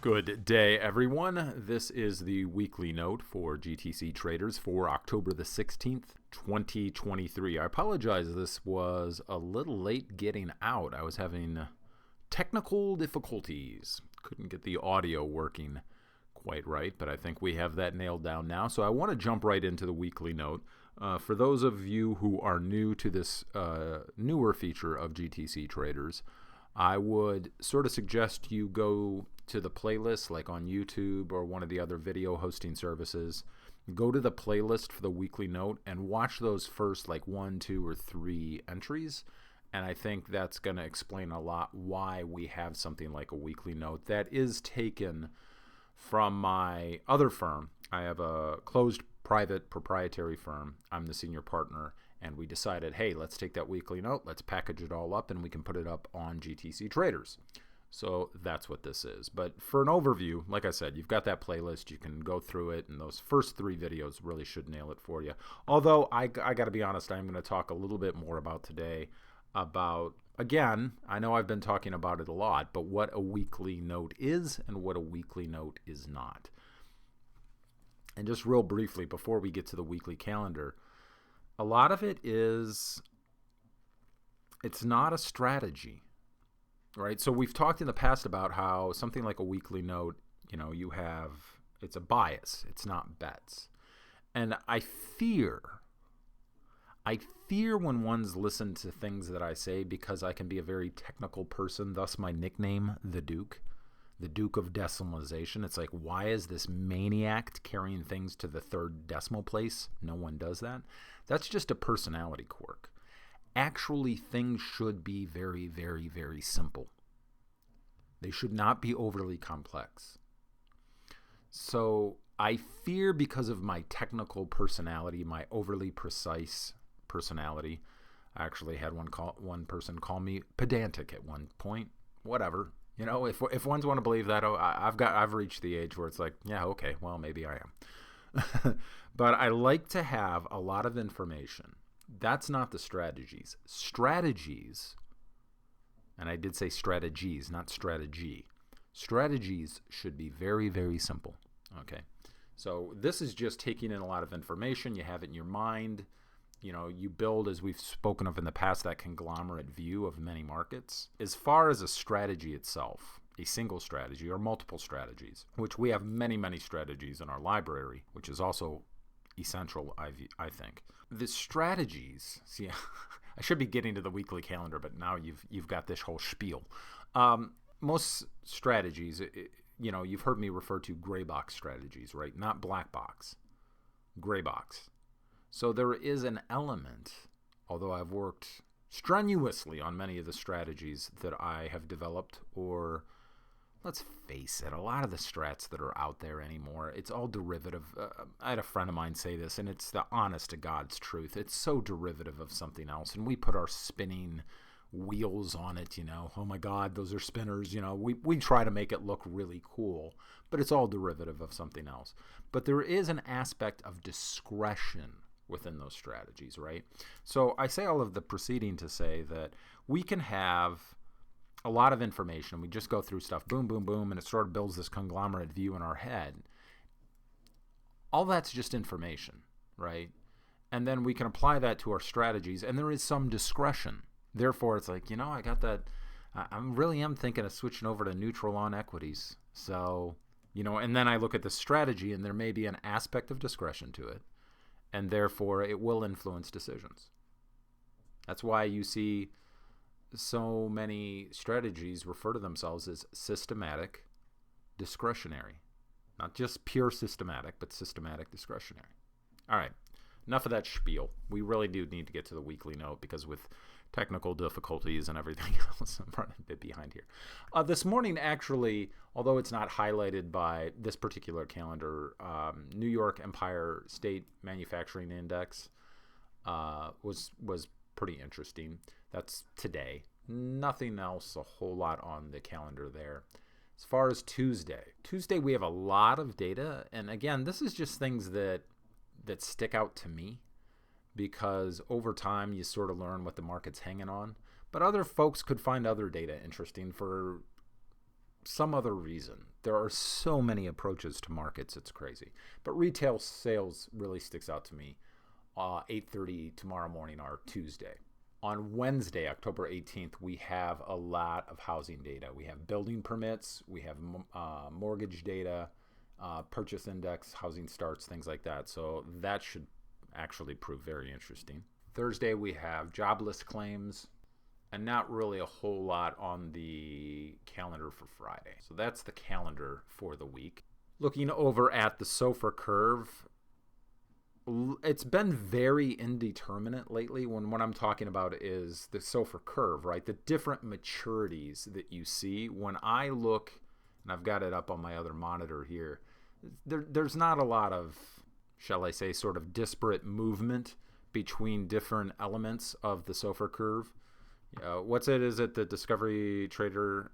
Good day, everyone. This is the weekly note for GTC traders for October the 16th, 2023. I apologize, this was a little late getting out. I was having technical difficulties. Couldn't get the audio working quite right, but I think we have that nailed down now. So I want to jump right into the weekly note. For those of you who are new to this newer feature of GTC traders, I would sort of suggest you go to the playlist like on YouTube or one of the other video hosting services. Go to the playlist for the weekly note and watch those first like 1, 2, or 3 entries. And I think that's going to explain a lot why we have something like a weekly note that is taken from my other firm. I have a closed private proprietary firm. I'm the senior partner, and we decided, hey, let's take that weekly note, let's package it all up, and we can put it up on GTC Traders. So that's what this is. But for an overview, like I said, you've got that playlist. You can go through it, and those first 3 videos really should nail it for you. Although I got to be honest, I'm going to talk a little bit more about today about, again, I know I've been talking about it a lot, but what a weekly note is and what a weekly note is not. And just real briefly, before we get to the weekly calendar, a lot of it is, it's not a strategy, right? So we've talked in the past about how something like a weekly note, it's a bias. It's not bets. And I fear when ones listen to things that I say, because I can be a very technical person, thus my nickname, the Duke of decimalization. It's like, why is this maniac carrying things to the 3rd decimal place? No one does that. That's just a personality quirk. Actually, things should be very, very, very simple. They should not be overly complex. So I fear, because of my technical personality, my overly precise personality. I actually had one person call me pedantic at one point. Whatever. If ones want to believe that, I've reached the age where it's like, yeah, okay, well, maybe I am. But I like to have a lot of information. That's not the strategies. Strategies, and I did say strategies, not strategy. Strategies should be very, very simple. Okay, so this is just taking in a lot of information. You have it in your mind. You build, as we've spoken of in the past, that conglomerate view of many markets. As far as a strategy itself, a single strategy or multiple strategies, which we have many, many strategies in our library, which is also essential, I think. The strategies, see, I should be getting to the weekly calendar, but now you've got this whole spiel. Most strategies, you've heard me refer to gray box strategies, right? Not black box, gray box. So there is an element, although I've worked strenuously on many of the strategies that I have developed, or let's face it, a lot of the strats that are out there anymore, it's all derivative. I had a friend of mine say this, and it's the honest to God's truth. It's so derivative of something else, and we put our spinning wheels on it, oh my God, those are spinners, we try to make it look really cool, but it's all derivative of something else. But there is an aspect of discretion within those strategies, right? So I say all of the preceding to say that we can have a lot of information. We just go through stuff, boom, boom, boom, and it sort of builds this conglomerate view in our head. All that's just information, right? And then we can apply that to our strategies, and there is some discretion. Therefore, it's like, I got that. I really am thinking of switching over to neutral on equities. So, and then I look at the strategy, and there may be an aspect of discretion to it, and therefore it will influence decisions. That's why you see so many strategies refer to themselves as systematic discretionary. Not just pure systematic, but systematic discretionary. All right, enough of that spiel. We really do need to get to the weekly note, because with technical difficulties and everything else, I'm running a bit behind here. This morning, actually, although it's not highlighted by this particular calendar, New York Empire State Manufacturing Index was pretty interesting. That's today. Nothing else a whole lot on the calendar there. As far as Tuesday, we have a lot of data, and again, this is just things that stick out to me, because over time you sort of learn what the market's hanging on. But other folks could find other data interesting for some other reason. There are so many approaches to markets, it's crazy. But retail sales really sticks out to me. 8:30 tomorrow morning, our Tuesday. On Wednesday, October 18th, we have a lot of housing data. We have building permits, we have mortgage data, purchase index, housing starts, things like that. So that should actually prove very interesting. Thursday, we have jobless claims, and not really a whole lot on the calendar for Friday. So that's the calendar for the week. Looking over at the SOFR curve, it's been very indeterminate lately. What I'm talking about is the SOFR curve, right? The different maturities that you see. When I look, and I've got it up on my other monitor here, there's not a lot of, shall I say, sort of disparate movement between different elements of the SOFR curve. Is it the Discovery Trader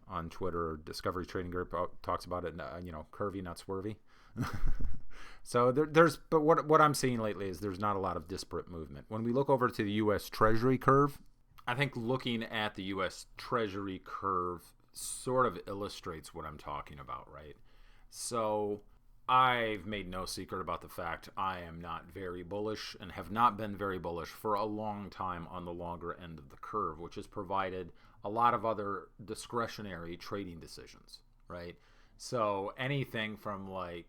on Twitter, Discovery Trading Group talks about it, curvy, not swervy. So but what I'm seeing lately is there's not a lot of disparate movement. When we look over to the U.S. Treasury curve, I think looking at the U.S. Treasury curve sort of illustrates what I'm talking about, right? So I've made no secret about the fact I am not very bullish and have not been very bullish for a long time on the longer end of the curve, which has provided a lot of other discretionary trading decisions, right? So anything from like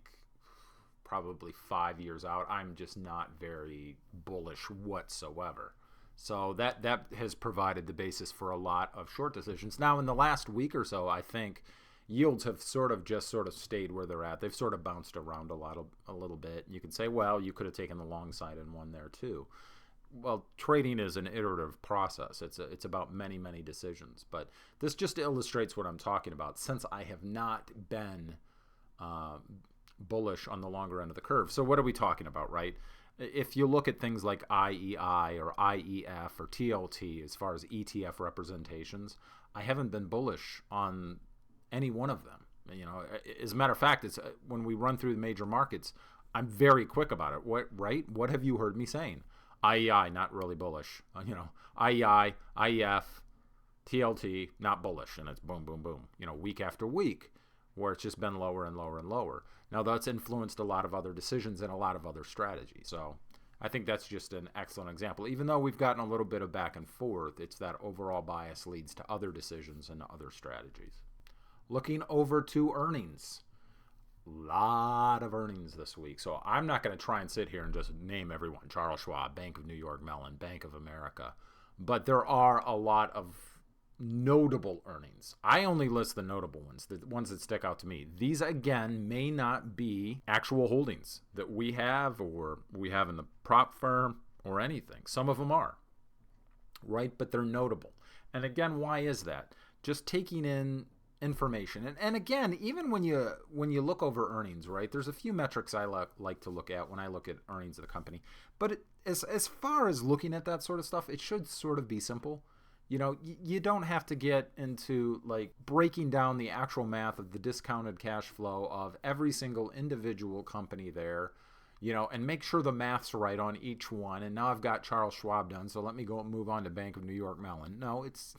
probably 5 years out, I'm just not very bullish whatsoever. So that has provided the basis for a lot of short decisions. Now, in the last week or so, I think yields have sort of stayed where they're at. They've sort of bounced around a little bit. You could say, well, you could have taken the long side and won there too. Well, trading is an iterative process. It's about many, many decisions. But this just illustrates what I'm talking about, since I have not been bullish on the longer end of the curve. So what are we talking about, right? If you look at things like IEI or IEF or TLT as far as ETF representations, I haven't been bullish on any one of them. As a matter of fact, it's when we run through the major markets, I'm very quick about it. What have you heard me saying? IEI, not really bullish. IEI, IEF, TLT, not bullish, and it's boom, boom, boom. Week after week, where it's just been lower and lower and lower. Now that's influenced a lot of other decisions and a lot of other strategies. So I think that's just an excellent example. Even though we've gotten a little bit of back and forth, it's that overall bias leads to other decisions and other strategies. Looking over to earnings. Lot of earnings this week. So I'm not going to try and sit here and just name everyone. Charles Schwab, Bank of New York Mellon, Bank of America. But there are a lot of notable earnings. I only list the notable ones, the ones that stick out to me. These, again, may not be actual holdings that we have or we have in the prop firm or anything. Some of them are, right? But they're notable. And again, why is that? Just taking in information. And again, even when you look over earnings, right, there's a few metrics I like to look at when I look at earnings of the company. But as far as looking at that sort of stuff, it should sort of be simple. You don't have to get into like breaking down the actual math of the discounted cash flow of every single individual company there, and make sure the math's right on each one. And now I've got Charles Schwab done, so let me go move on to Bank of New York Mellon. No, it's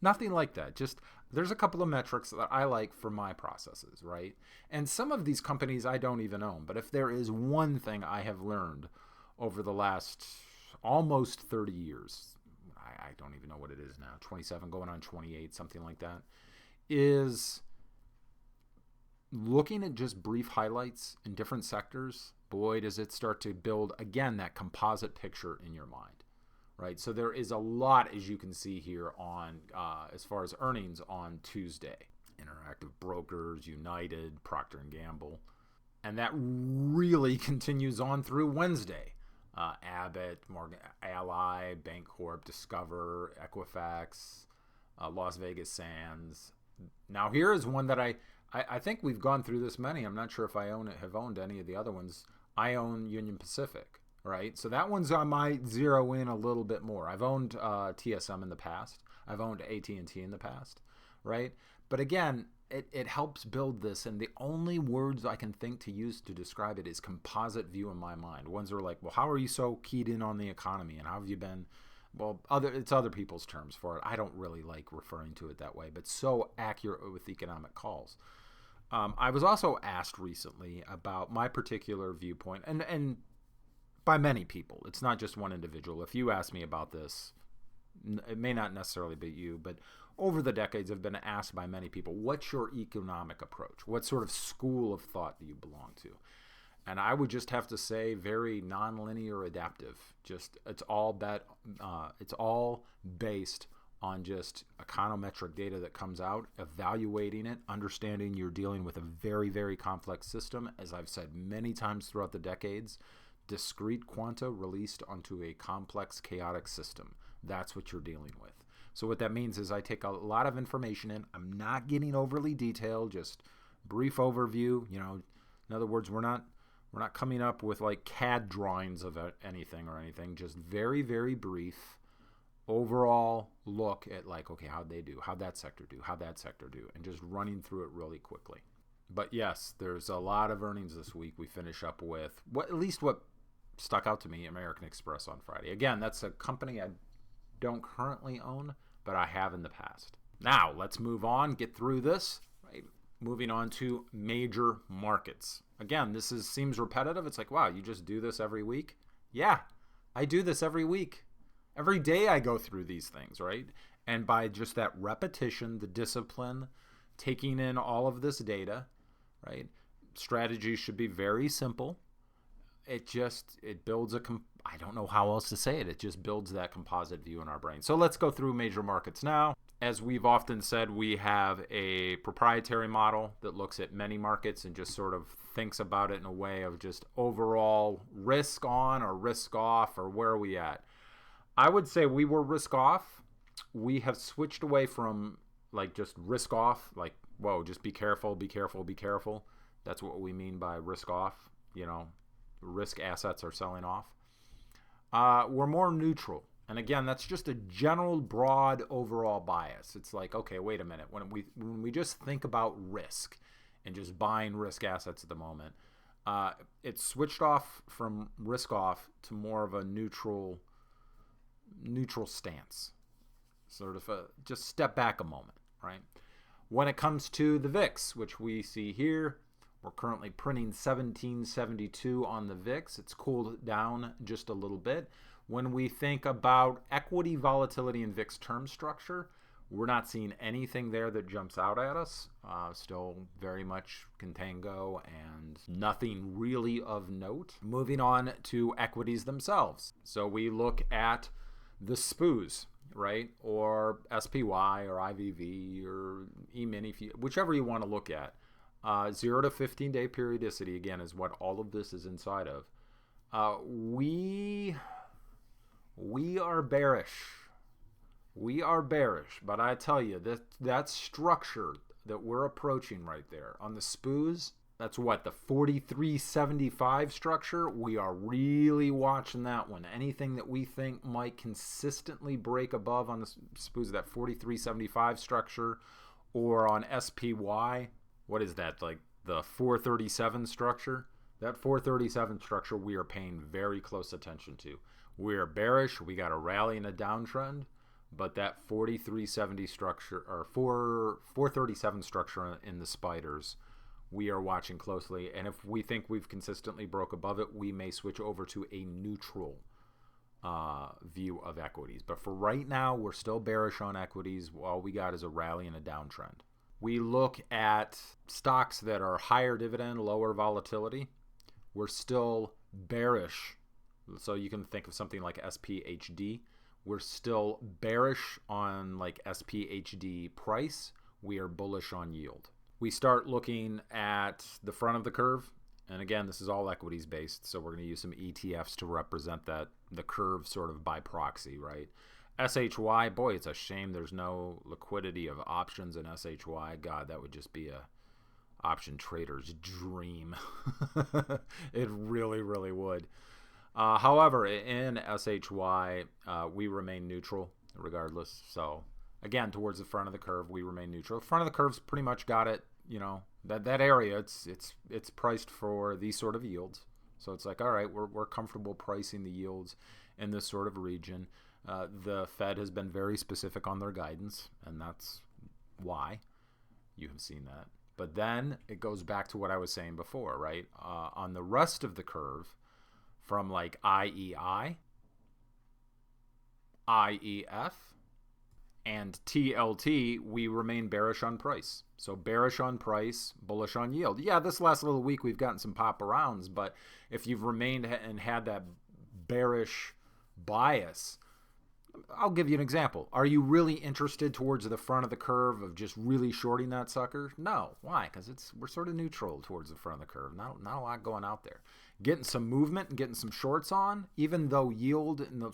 nothing like that. Just there's a couple of metrics that I like for my processes, right? And some of these companies I don't even own. But if there is one thing I have learned over the last almost 30 years, I don't even know what it is now, 27 going on 28, something like that, is looking at just brief highlights in different sectors. Boy, does it start to build, again, that composite picture in your mind, right? So there is a lot, as you can see here, on as far as earnings on Tuesday. Interactive Brokers, United, Procter & Gamble. And that really continues on through Wednesday. Abbott, Morgan Ally, Bancorp, Discover, Equifax, Las Vegas Sands. Now here is one that I think we've gone through this many. I'm not sure if I have owned any of the other ones. I own Union Pacific, right? So that one's on my zero in a little bit more. I've owned TSM in the past. I've owned AT&T in the past, right? But again, it helps build this, and the only words I can think to use to describe it is composite view in my mind. Ones are like, well, how are you so keyed in on the economy, and how have you been well, it's other people's terms for it. I don't really like referring to it that way, but so accurate with economic calls. I was also asked recently about my particular viewpoint, and by many people. It's not just one individual. If you ask me about this, it may not necessarily be you, but over the decades I've been asked by many people, what's your economic approach? What sort of school of thought do you belong to? And I would just have to say very nonlinear adaptive. Just it's all based on just econometric data that comes out, evaluating it, understanding you're dealing with a very, very complex system. As I've said many times throughout the decades, discrete quanta released onto a complex, chaotic system. That's what you're dealing with. So what that means is I take a lot of information in. I'm not getting overly detailed, just brief overview. In other words, we're not coming up with like CAD drawings of anything. Just very, very brief overall look at like, okay, how'd they do? How'd that sector do? How'd that sector do? And just running through it really quickly. But yes, there's a lot of earnings this week. We finish up with what stuck out to me, American Express on Friday. Again, that's a company I don't currently own, but I have in the past. Now, let's move on, get through this. Right? Moving on to major markets. Again, seems repetitive. It's like, wow, you just do this every week? Yeah, I do this every week. Every day I go through these things, right? And by just that repetition, the discipline, taking in all of this data, right? Strategy should be very simple. It builds I don't know how else to say it. It just builds that composite view in our brain. So let's go through major markets now. As we've often said, we have a proprietary model that looks at many markets and just sort of thinks about it in a way of just overall risk on or risk off, or where are we at? I would say we were risk off. We have switched away from like just risk off, like, whoa, just be careful, be careful, be careful. That's what we mean by risk off. Risk assets are selling off. We're more neutral. And again, that's just a general broad overall bias. It's like, okay, wait a minute. When we just think about risk and just buying risk assets at the moment, it's switched off from risk off to more of a neutral stance. Sort of just step back a moment, right? When it comes to the VIX, which we see here, we're currently printing 1772 on the VIX. It's cooled down just a little bit. When we think about equity volatility and VIX term structure, we're not seeing anything there that jumps out at us. Still very much contango and nothing really of note. Moving on to equities themselves. So we look at the SPOOs, right? Or SPY or IVV or E-mini, whichever you want to look at. 0 to 15-day periodicity, again, is what all of this is inside of. We are bearish. We are bearish, but I tell you, that structure that we're approaching right there on the SPOOs, that's what, the 4375 structure? We are really watching that one. Anything that we think might consistently break above on the SPOOs, that 4375 structure, or on SPY, what is that, like the 437 structure? That 437 structure we are paying very close attention to. We are bearish. We got a rally and a downtrend, but that 4370 structure, or 437 structure in the spiders, we are watching closely. And if we think we've consistently broke above it, we may switch over to a neutral view of equities. But for right now, we're still bearish on equities. All we got is a rally and a downtrend. We look at stocks that are higher dividend, lower volatility. We're still bearish. So you can think of something like SPHD. We're still bearish on like SPHD price. We are bullish on yield. We start looking at the front of the curve. And again, this is all equities based. So we're going to use some ETFs to represent the curve sort of by proxy, right? SHY, boy, it's a shame there's no liquidity of options in SHY. God, that would just be a option trader's dream. It really, really would. However, in SHY, we remain neutral regardless. So again, towards the front of the curve, we remain neutral. Front of the curve's pretty much got it. That area, it's priced for these sort of yields. So it's like, all right, we're comfortable pricing the yields in this sort of region. The Fed has been very specific on their guidance, and that's why you have seen that. But then it goes back to what I was saying before, right? On the rest of the curve, from like IEI, IEF, and TLT, we remain bearish on price. So bearish on price, bullish on yield. Yeah, this last little week we've gotten some pop arounds, but if you've remained and had that bearish bias, I'll give you an example. Are you really interested towards the front of the curve of just really shorting that sucker? No. Why? Because we're sort of neutral towards the front of the curve. Not a lot going out there. Getting some movement and getting some shorts on, even though yield in the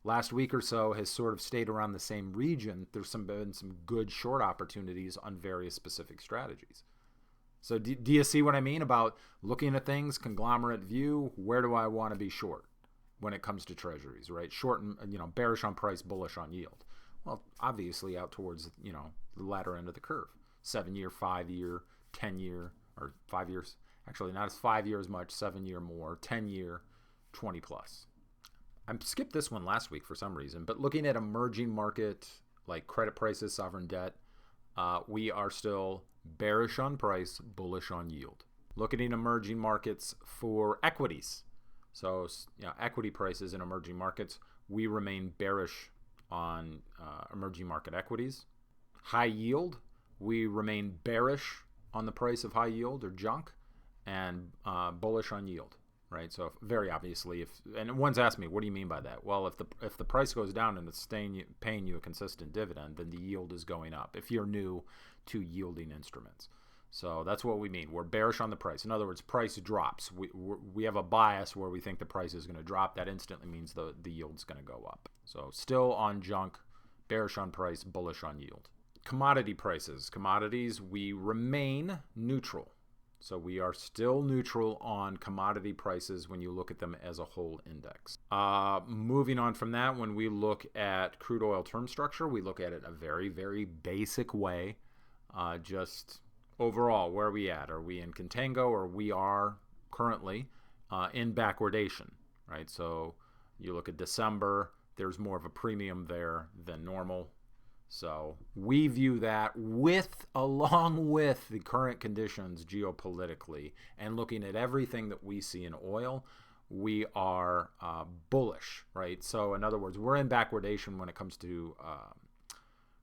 last week or so has sort of stayed around the same region, there's been some good short opportunities on various specific strategies. So do you see what I mean about looking at things, conglomerate view? Where do I want to be short when it comes to treasuries, right? Short and, bearish on price, bullish on yield. Well, obviously out towards, the latter end of the curve. 7-year, 5-year, 10-year, or 5 years. Actually, not as 5 years much, 7-year more, 10-year, 20 plus. I skipped this one last week for some reason, but looking at emerging market, like credit prices, sovereign debt, we are still bearish on price, bullish on yield. Looking at emerging markets for equities. So, equity prices in emerging markets, we remain bearish on emerging market equities. High yield, we remain bearish on the price of high yield or junk, and bullish on yield. Right, so very obviously, and one's asked me, what do you mean by that? Well, if the price goes down and it's paying you a consistent dividend, then the yield is going up. If you're new to yielding instruments, so that's what we mean. We're bearish on the price. In other words, price drops. We have a bias where we think the price is going to drop. That instantly means the yield's going to go up. So still on junk, bearish on price, bullish on yield. Commodity prices, commodities, we remain neutral. So we are still neutral on commodity prices when you look at them as a whole index. Moving on from that, when we look at crude oil term structure, we look at it a very, very basic way. Just overall, where are we at? Are we in contango, or we are currently in backwardation, right? So you look at December, there's more of a premium there than normal. So we view that along with the current conditions geopolitically and looking at everything that we see in oil, we are bullish, right? So in other words, we're in backwardation when it comes to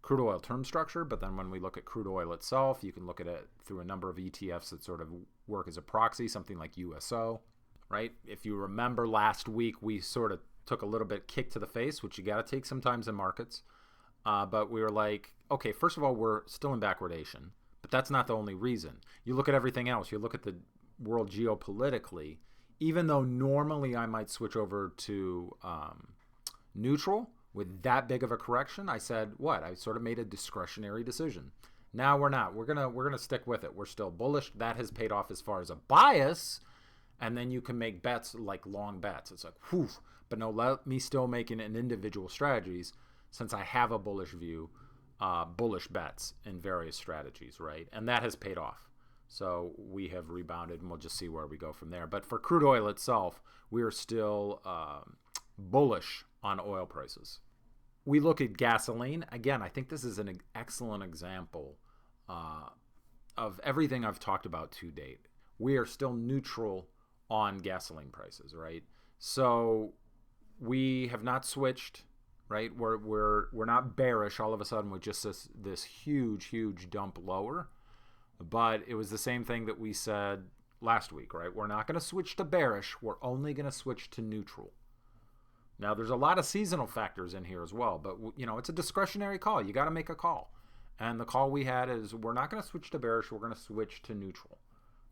crude oil term structure, but then when we look at crude oil itself, you can look at it through a number of ETFs that sort of work as a proxy, something like USO, right? If you remember last week, we sort of took a little bit kick to the face, which you got to take sometimes in markets. But we were like, okay, first of all, we're still in backwardation, but that's not the only reason. You look at everything else. You look at the world geopolitically, even though normally I might switch over to neutral with that big of a correction, I said, what? I sort of made a discretionary decision. Now we're not. We're gonna stick with it. We're still bullish. That has paid off as far as a bias, and then you can make bets like long bets. It's like, whew. But no, let me still make it in individual strategies. Since I have a bullish view, bullish bets in various strategies, right? And that has paid off. So we have rebounded, and we'll just see where we go from there. But for crude oil itself, we are still bullish on oil prices. We look at gasoline. Again, I think this is an excellent example of everything I've talked about to date. We are still neutral on gasoline prices, right? So we have not switched. Right, we're not bearish all of a sudden with just this huge dump lower, but it was the same thing that we said last week, right? We're not going to switch to bearish. We're only going to switch to neutral. Now, there's a lot of seasonal factors in here as well, but it's a discretionary call. You got to make a call, and the call we had is we're not going to switch to bearish. We're going to switch to neutral,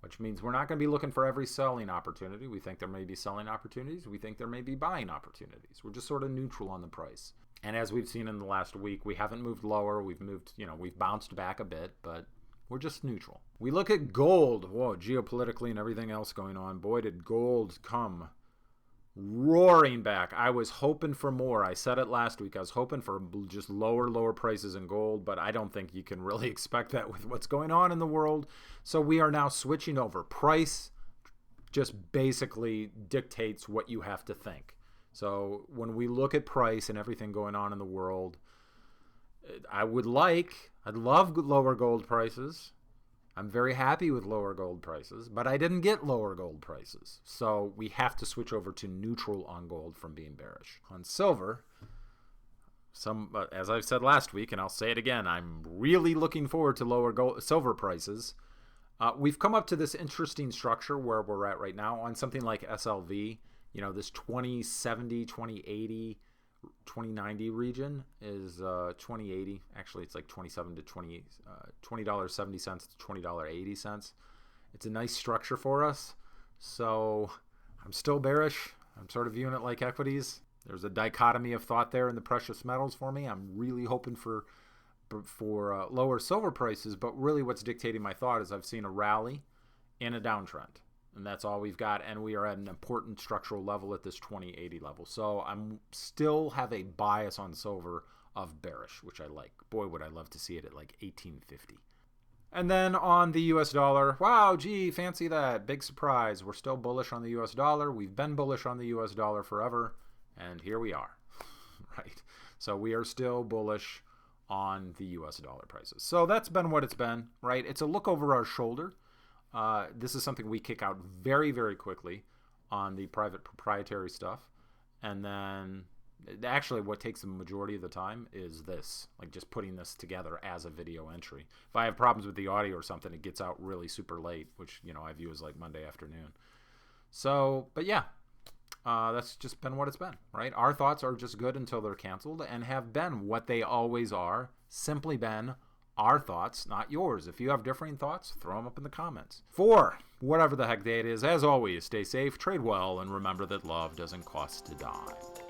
which means we're not going to be looking for every selling opportunity. We think there may be selling opportunities. We think there may be buying opportunities. We're just sort of neutral on the price. And as we've seen in the last week, we haven't moved lower. We've moved, we've bounced back a bit, but we're just neutral. We look at gold. Whoa, geopolitically and everything else going on. Boy, did gold come roaring back. I was hoping for more. I said it last week. I was hoping for just lower prices in gold, but I don't think you can really expect that with what's going on in the world. So we are now switching over. Price just basically dictates what you have to think. So when we look at price and everything going on in the world, I'd love lower gold prices. I'm very happy with lower gold prices, but I didn't get lower gold prices. So we have to switch over to neutral on gold from being bearish. On silver, as I've said last week, and I'll say it again, I'm really looking forward to lower silver prices. We've come up to this interesting structure where we're at right now on something like SLV. This 2070, 2080, 2090 region is 2080. Actually, it's like 27 to $20.70 to $20.80. It's a nice structure for us. So I'm still bearish. I'm sort of viewing it like equities. There's a dichotomy of thought there in the precious metals for me. I'm really hoping for lower silver prices, but really what's dictating my thought is I've seen a rally and a downtrend. And that's all we've got, and we are at an important structural level at this 2080 level. So I'm still have a bias on silver of bearish, which I like. Boy, would I love to see it at like 1850. And then on the US dollar, wow, gee, fancy that. Big surprise. We're still bullish on the US dollar. We've been bullish on the US dollar forever, and here we are, right? So we are still bullish on the US dollar prices. So that's been what it's been, right? It's a look over our shoulder. This is something we kick out very, very quickly on the private proprietary stuff. And then actually what takes the majority of the time is this, like just putting this together as a video entry. If I have problems with the audio or something, it gets out really super late, which, I view as like Monday afternoon. So, but yeah, that's just been what it's been, right? Our thoughts are just good until they're canceled and have been what they always are, simply been our thoughts, not yours. If you have differing thoughts, throw them up in the comments. For whatever the heck day it is, as always, stay safe, trade well, and remember that love doesn't cost a dime.